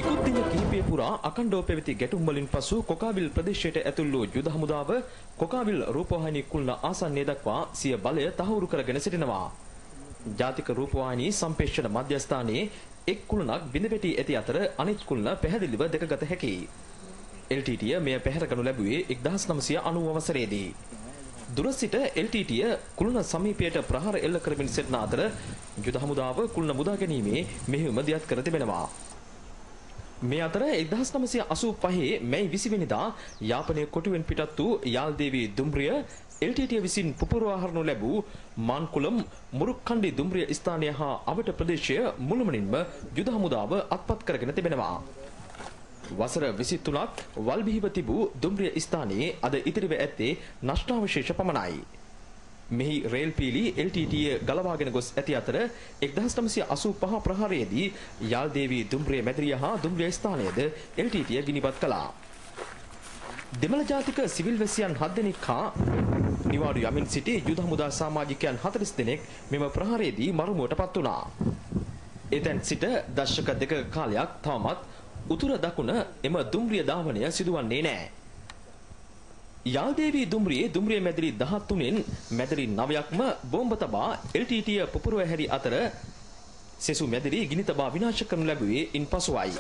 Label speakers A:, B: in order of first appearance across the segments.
A: නිකුත් දින කිහිපය පුරා අඛණ්ඩව පැවති ගැටුම් වලින් පසු කොකාවිල් ප්‍රදේශයට ඇතුල් වූ යුද හමුදාව කොකාවිල් රූපවාහිනී කුළුණ ආසන්නයේ දක්වා සිය බලය තහවුරු කරගෙන සිටිනවා. ජාතික රූපවාහිනී සම්ප්‍රේෂණ මධ්‍යස්ථානයේ එක් කුළුණක් බිඳ වැටී ඇති අතර අනිත් කුළුණ පැහැදිලිව දැකගත හැකියි. LTTය මෙය පැහැරගනු ලැබුවේ 1990 වසරේදී. දුර සිට LTTය කුළුණ සමීපයට ප්‍රහාර එල්ල කරමින් සිටින අතර යුද හමුදාව කුළුණ මුදා ගැනීමේ මෙහෙයුම දියත් කර තිබෙනවා. මේ අතර 1985 මැයි 20 වෙනිදා යාපනයේ කොටුවෙන් පිටත් වූ යාල්දේවි දුම්රිය LTTය විසින් පුපුරවා හරනු ලැබූ මාන්කුලම් මුරුක්කණ්ඩි දුම්රිය ස්ථානය හා අවට ප්‍රදේශය මුළුමනින්ම යුද හමුදාව අත්පත් කරගෙන තිබෙනවා. වසර 23ක් වල්බිහිව තිබූ දුම්රිය ස්ථානයේ අද ඉතිරිව ඇත්තේ නෂ්ටාවශේෂ පමණයි. මෙහි රේල් පීලි LTTය ගලවාගෙන ගොස් ඇති අතර 1985 ප්‍රහාරයේදී යාල්දේවි දුම්රිය මැදිරිය හා දුම්රිය ස්ථානයේද LTTය ගිනිපත් කළා. දෙමළ ජාතික සිවිල් වැසියන් 7 දෙනෙක් හා නිවාඩු යමින් සිටි යුද හමුදා සමාජිකයන් 40 දෙනෙක් මෙම ප්‍රහාරයේදී මරුමුවට පත් වුණා. එතෙන් සිට දශක දෙක කාලයක් තවමත් උතුර දකුණ එම දුම්රිය ධාවනය සිදුවන්නේ නැහැ. යාල්දේවි දුම්රියේ දුම්රිය මැදිරි 13න් මැදිරි 9ක්ම බෝම්බ තබා LTTය පුපුරව හැරි අතර සෙසු මැදිරි ගිනි තබා විනාශ කරනු ලැබුවේ ඉන්පසුවයි.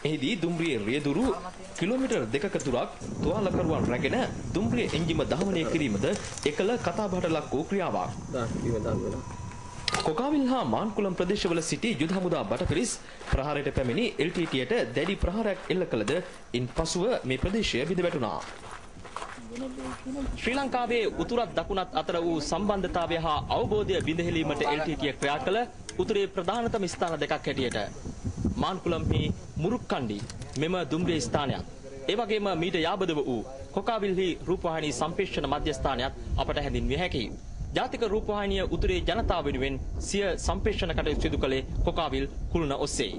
A: එහිදී දුම්රියේ රියදුරු කිලෝමීටර් 2ක දුරක් තුවාලකරුවන් රැගෙන දුම්රිය එන්ජිම ධාවනය කිරීමද එකල කතාබහට ලක් වූ ක්‍රියාවක්. කොකාවිල් හා මාන්කුලම් ප්‍රදේශවල සිටි යුද හමුදා බටපිරිස් ප්‍රහාරයට පැමිණි LTTයට දැඩි ප්‍රහාරයක් එල්ල කළද ඉන්පසුව මේ ප්‍රදේශය බිඳ වැටුණා. ශ්‍රී ලංකාවේ උතුරත් දකුණත් අතර වූ සම්බන්ධතාවය හා අවබෝධය බිඳහෙලීමට LTTය ක්‍රියා කළ උතුරේ ප්‍රධානතම ස්ථාන දෙකක් හැටියට මාන්කුලම්හි මුරුක්කණ්ඩි මෙම දුම්රිය ස්ථානයක්, ඒ වගේම මීට යාබදව වූ කොකාවිල්හි රූපවාහිනී සම්ප්‍රේෂණ මධ්‍යස්ථානයක් අපට හැඳින්විය හැකියි. ජාතික රූපවාහිනිය උතුරේ ජනතාව වෙනුවෙන් සිය සම්ප්‍රේෂණ කටයුතු සිදු කළේ කොකාවිල් කුළුණ ඔස්සේ.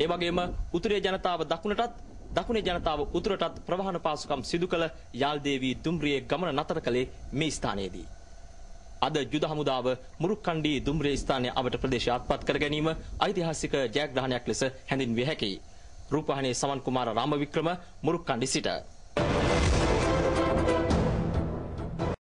A: ඒ වගේම උතුරේ ජනතාව දකුණටත් දකුණේ ජනතාව උතුරටත් ප්‍රවාහන පාසුකම් සිදු කළ යාල්දේවි දුම්රියේ ගමන නතර කළේ මේ ස්ථානයේදී. අද යුද හමුදාව මුරුක්කණ්ඩි දුම්රිය ස්ථානයේ අවට ප්‍රදේශය අත්පත් කර ගැනීම ඓතිහාසික ජයග්‍රහණයක් ලෙස හැඳින්විය හැකියි. රූපවාහිනියේ සමන් කුමාර රාමවික්‍රම මුරුක්කණ්ඩි සිට